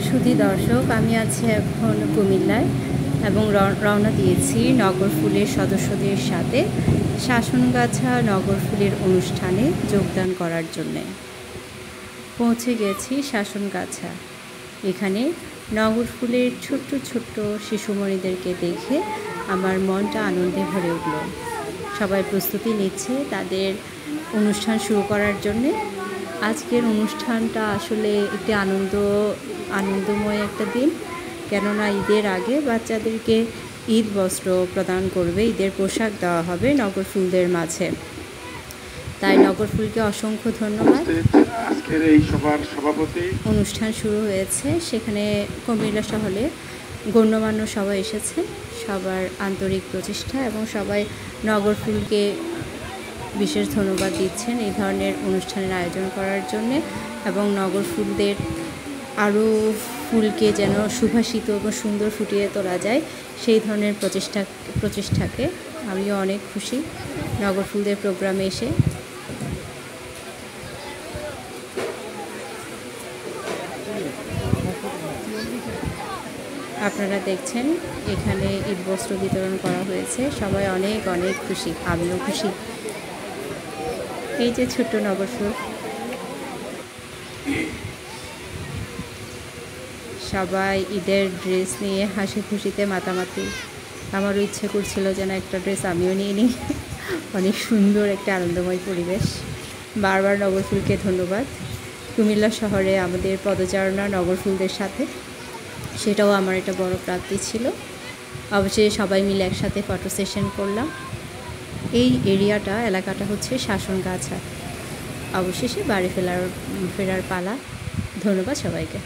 সুধী দর্শক, আমি আছি এখন কুমিল্লায় এবং রওনা দিয়েছি নগর ফুলের সদস্যদের সাথে শাসনগাছা নগর ফুলের অনুষ্ঠানে যোগদান করার জন্যে। পৌঁছে গেছি শাসনগাছা। এখানে নগর ফুলের ছোট্ট ছোট্ট শিশুমণিদেরকে দেখে আমার মনটা আনন্দে ভরে উঠল। সবাই প্রস্তুতি নিচ্ছে তাদের অনুষ্ঠান শুরু করার জন্যে। আজকের অনুষ্ঠানটা আসলে একটি আনন্দময় একটা দিন, কেননা ঈদের আগে বাচ্চাদেরকে ঈদ বস্ত্র প্রদান করবে, ঈদের পোশাক দেওয়া হবে নগর ফুলদের মাঝে। তাই নগর ফুলকে অসংখ্য ধন্যবাদ। আজকের এই সভার সভাপতি অনুষ্ঠান শুরু হয়েছে, সেখানে কুমিল্লা শহরে গণ্যমান্য সবাই এসেছে। সবার আন্তরিক প্রচেষ্টা এবং সবাই নগর ফুলকে বিশেষ ধন্যবাদ দিচ্ছেন এই ধরনের অনুষ্ঠানের আয়োজন করার জন্যে, এবং নগর ফুলদের আরও ফুলকে যেন সুভাষিত এবং সুন্দর ফুটিয়ে তোলা যায় সেই ধরনের প্রচেষ্টাকে আমিও অনেক খুশি নগর ফুলদের প্রোগ্রামে এসে। আপনারা দেখছেন এখানে ঈদ বস্ত্র বিতরণ করা হয়েছে, সবাই অনেক অনেক খুশি, আমিও খুশি। এই যে ছোট্ট নগর ফুল, সবাই ঈদের ড্রেস নিয়ে হাসি খুশিতে মাতামাতি। আমারও ইচ্ছে করছিল যেন একটা ড্রেস আমিও নিয়ে নিই। অনেক সুন্দর একটা আনন্দময় পরিবেশ। বারবার নগর ফুলকে ধন্যবাদ। কুমিল্লা শহরে আমাদের পদচারণা নগর ফুলদের সাথে, সেটাও আমার একটা বড় প্রাপ্তি ছিল। অবশ্যই সবাই মিলে একসাথে ফটো সেশন করলাম। এই এলাকাটা হচ্ছে শাসনগাছা। অবশেষে বাড়ি ফেরার পালা। ধন্যবাদ সবাইকে।